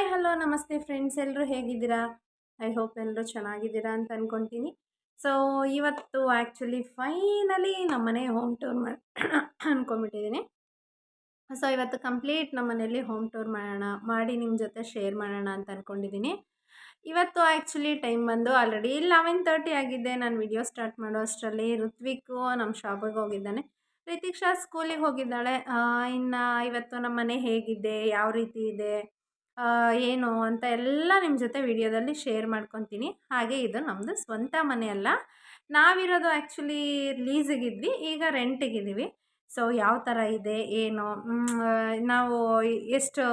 Hi hello ನಮಸ್ತೆ friends, ಎಲ್ಲರೂ ಹೇಗಿದ್ದೀರಾ? ಐ ಹೋಪ್ ಎಲ್ಲರೂ ಚೆನ್ನಾಗಿದ್ದೀರಾ ಅಂತ ಅಂದ್ಕೊತೀನಿ. ಸೊ ಇವತ್ತು ಆ್ಯಕ್ಚುಲಿ ಫೈನಲಿ ನಮ್ಮನೆ ಹೋಮ್ ಟೂರ್ ಅಂದ್ಕೊಂಬಿಟ್ಟಿದ್ದೀನಿ. ಸೊ ಇವತ್ತು ಕಂಪ್ಲೀಟ್ ನಮ್ಮನೇಲಿ ಹೋಮ್ ಟೂರ್ ಮಾಡಿ ನಿಮ್ಮ ಜೊತೆ ಶೇರ್ ಮಾಡೋಣ ಅಂತ ಅಂದ್ಕೊಂಡಿದ್ದೀನಿ. ಇವತ್ತು ಆ್ಯಕ್ಚುಲಿ ಟೈಮ್ ಬಂದು ಆಲ್ರೆಡಿ 11:30 ಆಗಿದೆ. ನಾನು ವಿಡಿಯೋ ಸ್ಟಾರ್ಟ್ ಮಾಡೋ ಅಷ್ಟರಲ್ಲಿ ಋತ್ವಿಕ್ ನಮ್ಮ ಶಾಪಿಗೆ ಹೋಗಿದ್ದಾನೆ. ರಿತಿಕ್ಷಾ ಸ್ಕೂಲಿಗೆ ಹೋಗಿದ್ದಾಳೆ. ಇನ್ನು ಇವತ್ತು ನಮ್ಮ ಮನೆ ಹೇಗಿದೆ, ಯಾವ ರೀತಿ ಇದೆ, ಏನು ಅಂತ ಎಲ್ಲ ನಿಮ್ಮ ಜೊತೆ ವಿಡಿಯೋದಲ್ಲಿ ಶೇರ್ ಮಾಡ್ಕೊತೀನಿ. ಹಾಗೆ ಇದು ನಮ್ಮದು ಸ್ವಂತ ಮನೆ ಅಲ್ಲ, ನಾವಿರೋದು ಆ್ಯಕ್ಚುಲಿ ಲೀಸಿಗಿದ್ವಿ, ಈಗ ರೆಂಟಿಗಿದ್ದೀವಿ. ಸೊ ಯಾವ ಥರ ಇದೆ ಏನು, ನಾವು ಎಷ್ಟು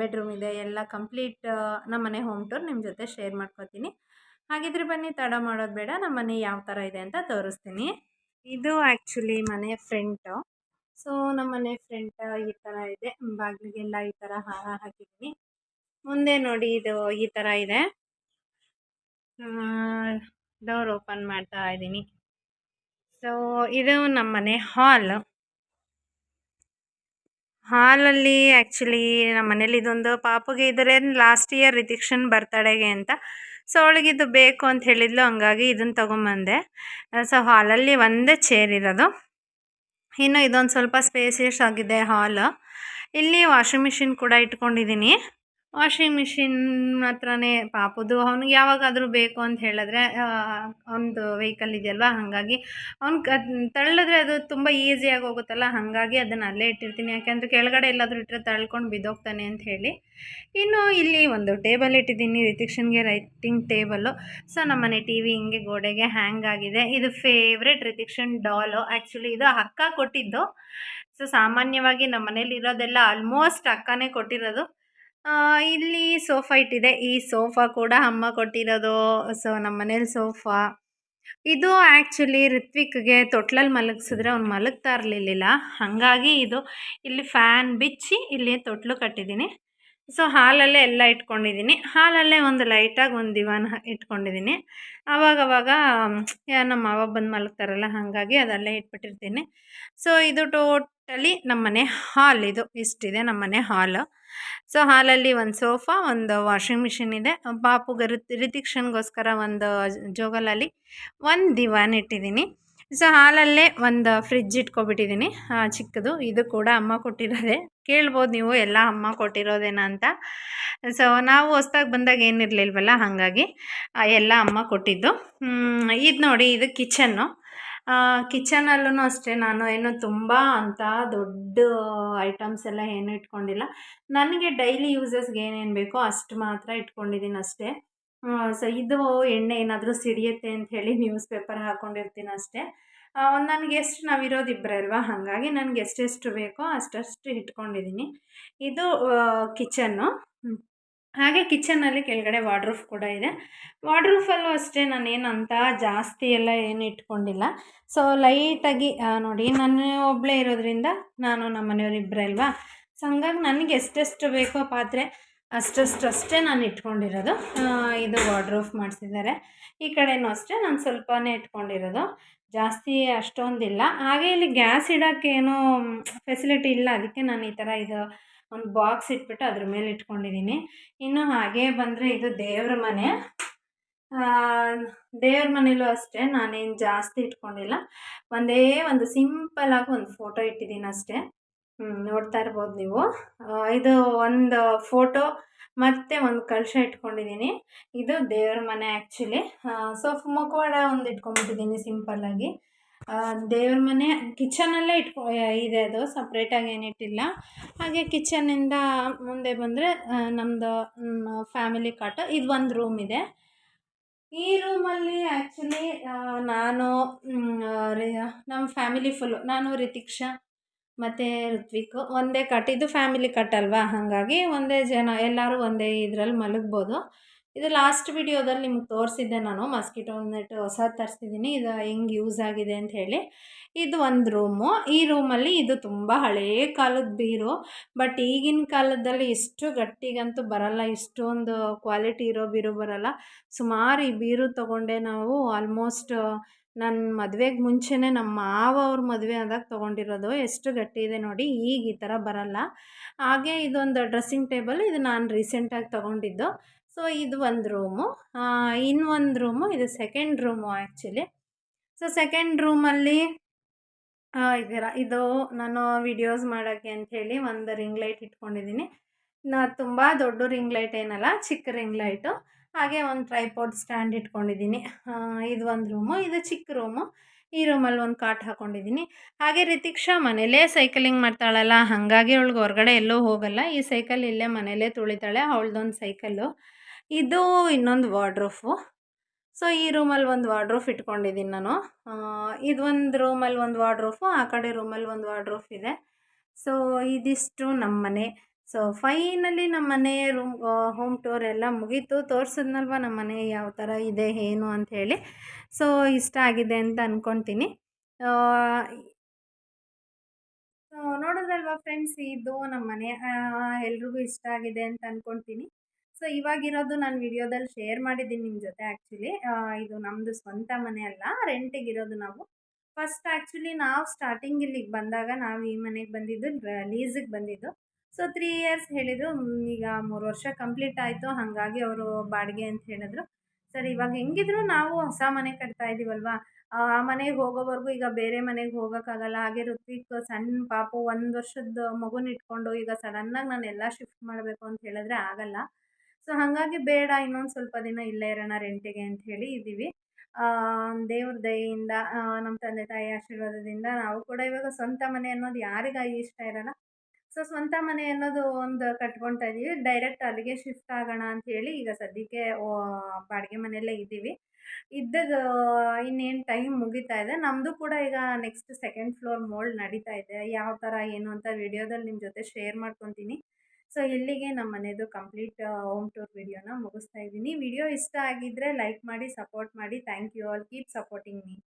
ಬೆಡ್ರೂಮ್ ಇದೆ ಎಲ್ಲ ಕಂಪ್ಲೀಟ್ ನಮ್ಮ ಮನೆ ಹೋಮ್ ಟೂರ್ ನಿಮ್ಮ ಜೊತೆ ಶೇರ್ ಮಾಡ್ಕೊತೀನಿ. ಹಾಗಿದ್ರೆ ಬನ್ನಿ, ತಡ ಮಾಡೋದು ಬೇಡ, ನಮ್ಮ ಮನೆ ಯಾವ ಥರ ಇದೆ ಅಂತ ತೋರಿಸ್ತೀನಿ. ಇದು ಆ್ಯಕ್ಚುಲಿ ಮನೆ ಫ್ರಂಟು. ಸೊ ನಮ್ಮ ಮನೆ ಫ್ರಂಟ್ ಈ ಥರ ಇದೆ. ಬಾಗಿಲಿಗೆಲ್ಲ ಈ ಥರ ಹಾರ ಹಾಕಿದ್ದೀನಿ. ಮುಂದೆ ನೋಡಿ, ಇದು ಈ ಥರ ಇದೆ. ಡೋರ್ ಓಪನ್ ಮಾಡ್ತಾ ಇದ್ದೀನಿ. ಸೊ ಇದು ನಮ್ಮ ಮನೆ ಹಾಲಲ್ಲಿ ಆ್ಯಕ್ಚುಲಿ ನಮ್ಮ ಮನೇಲಿ ಇದೊಂದು ಪಾಪುಗೆ ಇದ್ರೆ ಲಾಸ್ಟ್ ಇಯರ್ ರಿತಿಕ್ಷನ್ ಬರ್ತಡೆಗೆ ಅಂತ. ಸೊ ಅವಳಿಗಿದು ಬೇಕು ಅಂತ ಹೇಳಿದ್ಲು, ಹಂಗಾಗಿ ಇದನ್ನು ತೊಗೊಂಬಂದೆ. ಸೊ ಹಾಲಲ್ಲಿ ಒಂದೇ ಚೇರ್ ಇರೋದು. ಇನ್ನು ಇದೊಂದು ಸ್ವಲ್ಪ ಸ್ಪೇಸಿಯಸ್ ಆಗಿದೆ ಹಾಲ್. ಇಲ್ಲಿ ವಾಷಿಂಗ್ ಮಿಷಿನ್ ಕೂಡ ಇಟ್ಕೊಂಡಿದ್ದೀನಿ. ವಾಷಿಂಗ್ ಮಿಷಿನ್ ಹತ್ರನೇ ಪಾಪುದು, ಅವ್ನಿಗೆ ಯಾವಾಗಾದರೂ ಬೇಕು ಅಂತ ಹೇಳಿದ್ರೆ ಒಂದು ವೆಹಿಕಲ್ ಇದೆಯಲ್ವ, ಹಾಗಾಗಿ ಅವ್ನು ತಳ್ಳಿದ್ರೆ ಅದು ತುಂಬ ಈಸಿಯಾಗಿ ಹೋಗುತ್ತಲ್ಲ, ಹಾಗಾಗಿ ಅದನ್ನು ಅಲ್ಲೇ ಇಟ್ಟಿರ್ತೀನಿ. ಯಾಕೆಂದರೆ ಕೆಳಗಡೆ ಎಲ್ಲಾದರೂ ಇಟ್ಟರೆ ತಳ್ಕೊಂಡು ಬಿದ್ದೋಗ್ತಾನೆ ಅಂತ ಹೇಳಿ. ಇನ್ನು ಇಲ್ಲಿ ಒಂದು ಟೇಬಲ್ ಇಟ್ಟಿದ್ದೀನಿ, ರಿತಿಕ್ಷನ್ಗೆ ರೈಟಿಂಗ್ ಟೇಬಲ್ಲು. ಸೊ ನಮ್ಮನೆ ಟಿ ವಿ ಹಿಂಗೆ ಗೋಡೆಗೆ ಹ್ಯಾಂಗ್ ಆಗಿದೆ. ಇದು ಫೇವ್ರೆಟ್ ರಿತಿಕ್ಷನ್ ಡಾಲು. ಆ್ಯಕ್ಚುಲಿ ಇದು ಅಕ್ಕ ಕೊಟ್ಟಿದ್ದು. ಸೊ ಸಾಮಾನ್ಯವಾಗಿ ನಮ್ಮ ಮನೇಲಿ ಇರೋದೆಲ್ಲ ಆಲ್ಮೋಸ್ಟ್ ಅಕ್ಕನೇ ಕೊಟ್ಟಿರೋದು. ಇಲ್ಲಿ ಸೋಫಾ ಇಟ್ಟಿದೆ. ಈ ಸೋಫಾ ಕೂಡ ಅಮ್ಮ ಕೊಟ್ಟಿರೋದು. ಸೊ ನಮ್ಮ ಮನೇಲಿ ಸೋಫಾ ಇದು ಆ್ಯಕ್ಚುಲಿ ಋತ್ವಿಕ್ಗೆ ತೊಟ್ಲಲ್ಲಿ ಮಲಗಿಸಿದ್ರೆ ಅವ್ನು ಮಲಗ್ತಾ ಇರಲಿಲ್ಲ, ಹಾಗಾಗಿ ಇದು ಇಲ್ಲಿ ಫ್ಯಾನ್ ಬಿಚ್ಚಿ ಇಲ್ಲಿ ತೊಟ್ಲು ಕಟ್ಟಿದ್ದೀನಿ. ಸೊ ಹಾಲಲ್ಲೇ ಎಲ್ಲ ಇಟ್ಕೊಂಡಿದ್ದೀನಿ. ಹಾಲಲ್ಲೇ ಒಂದು ಲೈಟಾಗಿ ಒಂದು ದಿವಾನ ಇಟ್ಕೊಂಡಿದ್ದೀನಿ. ಆವಾಗವಾಗ ನಮ್ಮ ಮಾವ ಬಂದು ಮಲಗ್ತಾರಲ್ಲ, ಹಾಗಾಗಿ ಅದಲ್ಲೇ ಇಟ್ಬಿಟ್ಟಿರ್ತೀನಿ. ಸೊ ಇದು ಟೋಟಲಿ ನಮ್ಮನೆ ಹಾಲ್. ಇದು ಇಷ್ಟಿದೆ ನಮ್ಮನೆ ಹಾಲು. ಸೊ ಹಾಲಲ್ಲಿ ಒಂದು ಸೋಫಾ, ಒಂದು ವಾಷಿಂಗ್ ಮಿಷಿನ್ ಇದೆ. ಪಾಪುಗೆ ರಿತಿಕ್ಷನ್ಗೋಸ್ಕರ ಒಂದು ಜೋಗಲಲ್ಲಿ ಒಂದು ದಿವಾನ್ ಇಟ್ಟಿದ್ದೀನಿ. ಸೊ ಹಾಲಲ್ಲೇ ಒಂದು ಫ್ರಿಜ್ ಇಟ್ಕೊಬಿಟ್ಟಿದ್ದೀನಿ ಚಿಕ್ಕದು. ಇದು ಕೂಡ ಅಮ್ಮ ಕೊಟ್ಟಿರೋದೆ. ಕೇಳ್ಬೋದು ನೀವು ಎಲ್ಲ ಅಮ್ಮ ಕೊಟ್ಟಿರೋದೇನ ಅಂತ. ಸೊ ನಾವು ಹೊಸ್ದಾಗಿ ಬಂದಾಗ ಏನಿರಲಿಲ್ವಲ್ಲ, ಹಾಗಾಗಿ ಎಲ್ಲ ಅಮ್ಮ ಕೊಟ್ಟಿದ್ದು. ಇದು ನೋಡಿ, ಇದು ಕಿಚನ್ನು. ಕಿಚನಲ್ಲೂ ಅಷ್ಟೇ ನಾನು ಏನು ತುಂಬ ಅಂತ ದೊಡ್ಡ ಐಟಮ್ಸ್ ಎಲ್ಲ ಏನು ಇಟ್ಕೊಂಡಿಲ್ಲ. ನನಗೆ ಡೈಲಿ ಯೂಸಸ್ಗೆ ಏನೇನು ಬೇಕೋ ಅಷ್ಟು ಮಾತ್ರ ಇಟ್ಕೊಂಡಿದ್ದೀನಿ ಅಷ್ಟೇ. ಸೊ ಇದು ಎಣ್ಣೆ ಏನಾದರೂ ಸಿಡಿಯುತ್ತೆ ಅಂಥೇಳಿ ನ್ಯೂಸ್ ಪೇಪರ್ ಹಾಕ್ಕೊಂಡಿರ್ತೀನಿ ಅಷ್ಟೇ. ನನಗೆ ಎಷ್ಟು ನಾವಿರೋದು ಇಬ್ಬರೇ ಅಲ್ವಾ, ಹಾಗಾಗಿ ನನಗೆ ಎಷ್ಟೆಷ್ಟು ಬೇಕೋ ಅಷ್ಟಷ್ಟು ಇಟ್ಕೊಂಡಿದ್ದೀನಿ. ಇದು ಕಿಚನ್ನು. ಹಾಗೆ ಕಿಚನಲ್ಲಿ ಕೆಳಗಡೆ ವಾರ್ಡ್ರೋಬ್ ಕೂಡ ಇದೆ. ವಾರ್ಡ್ರೋಬಲ್ಲೂ ಅಷ್ಟೇ ನಾನೇನು ಅಂತ ಜಾಸ್ತಿ ಎಲ್ಲ ಏನು ಇಟ್ಕೊಂಡಿಲ್ಲ. ಸೊ ಲೈಟಾಗಿ ನೋಡಿ, ನಾನು ಒಬ್ಬಳೇ ಇರೋದ್ರಿಂದ, ನಾನು ನಮ್ಮ ಮನೆಯವ್ರು ಇಬ್ಬರೇ ಅಲ್ವಾ, ಸೊ ಹಂಗಾಗಿ ನನಗೆ ಎಷ್ಟೆಷ್ಟು ಬೇಕೋ ಪಾತ್ರೆ ಅಷ್ಟೇ ನಾನು ಇಟ್ಕೊಂಡಿರೋದು. ಇದು ವಾರ್ಡ್ರೋಬ್ ಮಾಡಿಸಿದ್ದಾರೆ. ಈ ಕಡೆಯೂ ಅಷ್ಟೇ ನಾನು ಸ್ವಲ್ಪನೇ ಇಟ್ಕೊಂಡಿರೋದು, ಜಾಸ್ತಿ ಅಷ್ಟೊಂದಿಲ್ಲ. ಹಾಗೆ ಇಲ್ಲಿ ಗ್ಯಾಸ್ ಇಡೋಕ್ಕೇನೂ ಫೆಸಿಲಿಟಿ ಇಲ್ಲ, ಅದಕ್ಕೆ ನಾನು ಈ ಥರ ಇದು ಒಂದು ಬಾಕ್ಸ್ ಇಟ್ಬಿಟ್ಟು ಅದ್ರ ಮೇಲೆ ಇಟ್ಕೊಂಡಿದ್ದೀನಿ. ಇನ್ನು ಹಾಗೆ ಬಂದರೆ ಇದು ದೇವ್ರ ಮನೆ. ದೇವ್ರ ಮನೇಲೂ ಅಷ್ಟೇ ನಾನೇನು ಜಾಸ್ತಿ ಇಟ್ಕೊಂಡಿಲ್ಲ. ಒಂದೇ ಒಂದು ಸಿಂಪಲಾಗಿ ಒಂದು ಫೋಟೋ ಇಟ್ಟಿದ್ದೀನಿ ಅಷ್ಟೇ. ನೋಡ್ತಾ ಇರ್ಬೋದು ನೀವು. ಇದು ಒಂದು ಫೋಟೋ ಮತ್ತು ಒಂದು ಕಳಶ ಇಟ್ಕೊಂಡಿದ್ದೀನಿ. ಇದು ದೇವ್ರ ಮನೆ ಆ್ಯಕ್ಚುಲಿ. ಸೊ ಮುಖವಾಡ ಒಂದು ಇಟ್ಕೊಂಡ್ಬಿಟ್ಟಿದ್ದೀನಿ ಸಿಂಪಲ್ಲಾಗಿ. ದೇವ್ರ ಮನೆ ಕಿಚನಲ್ಲೇ ಇದೆ, ಅದು ಸಪ್ರೇಟಾಗಿ ಏನಿಟ್ಟಿಲ್ಲ. ಹಾಗೆ ಕಿಚನಿಂದ ಮುಂದೆ ಬಂದರೆ ನಮ್ಮದು ಫ್ಯಾಮಿಲಿ ಕಾಟ್. ಇದು ಒಂದು ರೂಮ್ ಇದೆ. ಈ ರೂಮಲ್ಲಿ ಆ್ಯಕ್ಚುಲಿ ನಾನು ನಮ್ಮ ಫ್ಯಾಮಿಲಿ ಫುಲ್ಲು, ನಾನು ರಿತಿಕ್ಷಾ ಮತ್ತು ಋತ್ವಿಕ್ ಒಂದೇ ಕಟ್. ಇದು ಫ್ಯಾಮಿಲಿ ಕಟ್ ಅಲ್ವಾ, ಹಾಗಾಗಿ ಒಂದೇ ಜನ ಎಲ್ಲರೂ ಒಂದೇ ಇದರಲ್ಲಿ ಮಲಗ್ಬೋದು. ಇದು ಲಾಸ್ಟ್ ವಿಡಿಯೋದಲ್ಲಿ ನಿಮ್ಗೆ ತೋರಿಸಿದ್ದೆ ನಾನು. ಮಸ್ಕಿಟೋ ನೆಟ್ ಹೊಸದು ತರಿಸಿದ್ದೀನಿ, ಇದು ಹೆಂಗೆ ಯೂಸ್ ಆಗಿದೆ ಅಂತ ಹೇಳಿ. ಇದು ಒಂದು ರೂಮು. ಈ ರೂಮಲ್ಲಿ ಇದು ತುಂಬ ಹಳೇ ಕಾಲದ ಬೀರು. ಬಟ್ ಈಗಿನ ಕಾಲದಲ್ಲಿ ಇಷ್ಟು ಗಟ್ಟಿಗಂತೂ ಬರಲ್ಲ, ಇಷ್ಟೊಂದು ಕ್ವಾಲಿಟಿ ಇರೋ ಬೀರು ಬರಲ್ಲ. ಸುಮಾರು ಈ ಬೀರು ತೊಗೊಂಡೆ ನಾವು ಆಲ್ಮೋಸ್ಟ್ ನನ್ನ ಮದುವೆಗೆ ಮುಂಚೆನೇ ನಮ್ಮ ಮಾವ ಅವ್ರ ಮದುವೆ ಆದಾಗ ತೊಗೊಂಡಿರೋದು. ಎಷ್ಟು ಗಟ್ಟಿ ಇದೆ ನೋಡಿ. ಈಗ ಈ ಥರ ಬರಲ್ಲ. ಹಾಗೆ ಇದೊಂದು ಡ್ರೆಸ್ಸಿಂಗ್ ಟೇಬಲ್. ಇದು ನಾನು ರೀಸೆಂಟಾಗಿ ತೊಗೊಂಡಿದ್ದು. ಸೊ ಇದು ಒಂದು ರೂಮು. ಇನ್ನೊಂದು ರೂಮು, ಇದು second room actually. So second ರೂಮಲ್ಲಿ ಇದು ನಾನು ವಿಡಿಯೋಸ್ ಮಾಡೋಕ್ಕೆ ಅಂಥೇಳಿ ಒಂದು ರಿಂಗ್ ಲೈಟ್ ಇಟ್ಕೊಂಡಿದ್ದೀನಿ. ತುಂಬ ದೊಡ್ಡ ರಿಂಗ್ ಲೈಟ್ ಏನಲ್ಲ, ಚಿಕ್ಕ ರಿಂಗ್ ಲೈಟು. ಹಾಗೆ ಒಂದು ಟ್ರೈಪಾಡ್ ಸ್ಟ್ಯಾಂಡ್ ಇಟ್ಕೊಂಡಿದ್ದೀನಿ. ಇದು ಒಂದು ರೂಮು, ಇದು ಚಿಕ್ಕ ರೂಮು. ಈ ರೂಮಲ್ಲಿ ಒಂದು ಕಾಟ್ ಹಾಕ್ಕೊಂಡಿದ್ದೀನಿ. ಹಾಗೆ ರಿತಿಕ್ಷಾ ಮನೇಲೇ ಸೈಕಲಿಂಗ್ ಮಾಡ್ತಾಳಲ್ಲ, ಹಾಗಾಗಿ ಅವಳಿಗೆ ಹೊರಗಡೆ ಎಲ್ಲೂ ಹೋಗಲ್ಲ. ಈ ಸೈಕಲ್ ಇಲ್ಲೇ ಮನೇಲೇ ತುಳಿತಾಳೆ, ಅವಳದೊಂದು ಸೈಕಲ್ಲು. ಇದು ಇನ್ನೊಂದು ವಾರ್ಡ್ರೋಫು. ಸೊ ಈ ರೂಮಲ್ಲಿ ಒಂದು ವಾರ್ಡ್ರೋಫ್ ಇಟ್ಕೊಂಡಿದ್ದೀನಿ ನಾನು. ಇದೊಂದು ರೂಮಲ್ಲಿ ಒಂದು ವಾರ್ಡ್ರೋಫು, ಆ ಕಡೆ ರೂಮಲ್ಲಿ ಒಂದು ವಾರ್ಡ್ರೋಫ್ ಇದೆ. ಸೊ ಇದಿಷ್ಟು ನಮ್ಮ ಮನೆ. ಸೊ ಫೈನಲಿ ನಮ್ಮ ಮನೆ ಹೋಮ್ ಟೂರ್ ಎಲ್ಲ ಮುಗೀತು. ತೋರಿಸಿದ್ನಲ್ವ ನಮ್ಮ ಮನೆ ಯಾವ ಥರ ಇದೆ ಏನು ಅಂಥೇಳಿ. ಸೊ ಇಷ್ಟ ಆಗಿದೆ ಅಂತ ಅಂದ್ಕೊತೀನಿ. ಸೊ ನೋಡೋದಲ್ವಾ ಫ್ರೆಂಡ್ಸ್, ಇದು ನಮ್ಮ ಮನೆ. ಎಲ್ರಿಗೂ ಇಷ್ಟ ಆಗಿದೆ ಅಂತ ಅಂದ್ಕೊತೀನಿ. ಸೊ ಇವಾಗಿರೋದು ನಾನು ವಿಡಿಯೋದಲ್ಲಿ ಶೇರ್ ಮಾಡಿದ್ದೀನಿ ನಿಮ್ಮ ಜೊತೆ. ಆ್ಯಕ್ಚುಲಿ ಇದು ನಮ್ಮದು ಸ್ವಂತ ಮನೆ ಅಲ್ಲ, ರೆಂಟಿಗಿರೋದು ನಾವು. ಫಸ್ಟ್ ಆ್ಯಕ್ಚುಲಿ ನಾವು ಸ್ಟಾರ್ಟಿಂಗ್ ಇಲ್ಲಿಗೆ ಬಂದಾಗ ನಾವು ಈ ಮನೆಗೆ ಬಂದಿದ್ದು ಲೀಸಿಗೆ ಬಂದಿದ್ದು. ಸೊ 3 ಇಯರ್ಸ್ ಹೇಳಿದರು. ಈಗ 3 ವರ್ಷ ಕಂಪ್ಲೀಟ್ ಆಯಿತು. ಹಾಗಾಗಿ ಅವರು ಬಾಡಿಗೆ ಅಂತ ಹೇಳಿದ್ರು. ಸರಿ, ಇವಾಗ ಹೆಂಗಿದ್ರು ನಾವು ಹೊಸ ಮನೆ ಕಟ್ತಾ ಇದ್ದೀವಲ್ವ, ಆ ಮನೆಗೆ ಹೋಗೋವರೆಗೂ ಈಗ ಬೇರೆ ಮನೆಗೆ ಹೋಗೋಕ್ಕಾಗಲ್ಲ. ಹಾಗೆ ಋತ್ವಿಕ್ ಸಣ್ಣ ಪಾಪು 1 ವರ್ಷದ ಮಗುನ ಇಟ್ಕೊಂಡು ಈಗ ಸಡನ್ನಾಗಿ ನಾನು ಎಲ್ಲ ಶಿಫ್ಟ್ ಮಾಡಬೇಕು ಅಂತ ಹೇಳಿದ್ರೆ ಆಗಲ್ಲ. ಸೊ ಹಾಗಾಗಿ ಬೇಡ, ಇನ್ನೊಂದು ಸ್ವಲ್ಪ ದಿನ ಇಲ್ಲೇ ಇರೋಣ ರೆಂಟಿಗೆ ಅಂತ ಹೇಳಿ ಇದ್ದೀವಿ. ದೇವ್ರ ದಯೆಯಿಂದ, ನಮ್ಮ ತಂದೆ ತಾಯಿ ಆಶೀರ್ವಾದದಿಂದ ನಾವು ಕೂಡ ಇವಾಗ ಸ್ವಂತ ಮನೆ ಅನ್ನೋದು ಯಾರಿಗಾಗಿ ಇಷ್ಟ ಇರಲ್ಲ. ಸೊ ಸ್ವಂತ ಮನೆ ಅನ್ನೋದು ಒಂದು ಕಟ್ಕೊಳ್ತಾ ಇದ್ದೀವಿ. ಡೈರೆಕ್ಟ್ ಅಲ್ಲಿಗೆ ಶಿಫ್ಟ್ ಆಗೋಣ ಅಂಥೇಳಿ ಈಗ ಸದ್ಯಕ್ಕೆ ಬಾಡಿಗೆ ಮನೆಯಲ್ಲೇ ಇದ್ದೀವಿ. ಇದ್ದದ್ದು ಇನ್ನೇನು ಟೈಮ್ ಮುಗಿತಾ ಇದೆ. ನಮ್ಮದು ಕೂಡ ಈಗ ನೆಕ್ಸ್ಟ್ ಸೆಕೆಂಡ್ ಫ್ಲೋರ್ ಮೋಲ್ಡ್ ನಡೀತಾ ಇದೆ. ಯಾವ ಥರ ಏನು ಅಂತ ವಿಡಿಯೋದಲ್ಲಿ ನಿಮ್ಮ ಜೊತೆ ಶೇರ್ ಮಾಡ್ಕೊತೀನಿ. ಸೊ ಇಲ್ಲಿಗೆ ನಮ್ಮ ಮನೆಯದು ಕಂಪ್ಲೀಟ್ ಹೋಮ್ ಟೂರ್ ವಿಡಿಯೋನ ಮುಗಿಸ್ತಾ ಇದ್ದೀನಿ. ವಿಡಿಯೋ ಇಷ್ಟ ಆಗಿದ್ದರೆ ಲೈಕ್ ಮಾಡಿ, ಸಪೋರ್ಟ್ ಮಾಡಿ. Thank you all. Keep supporting me.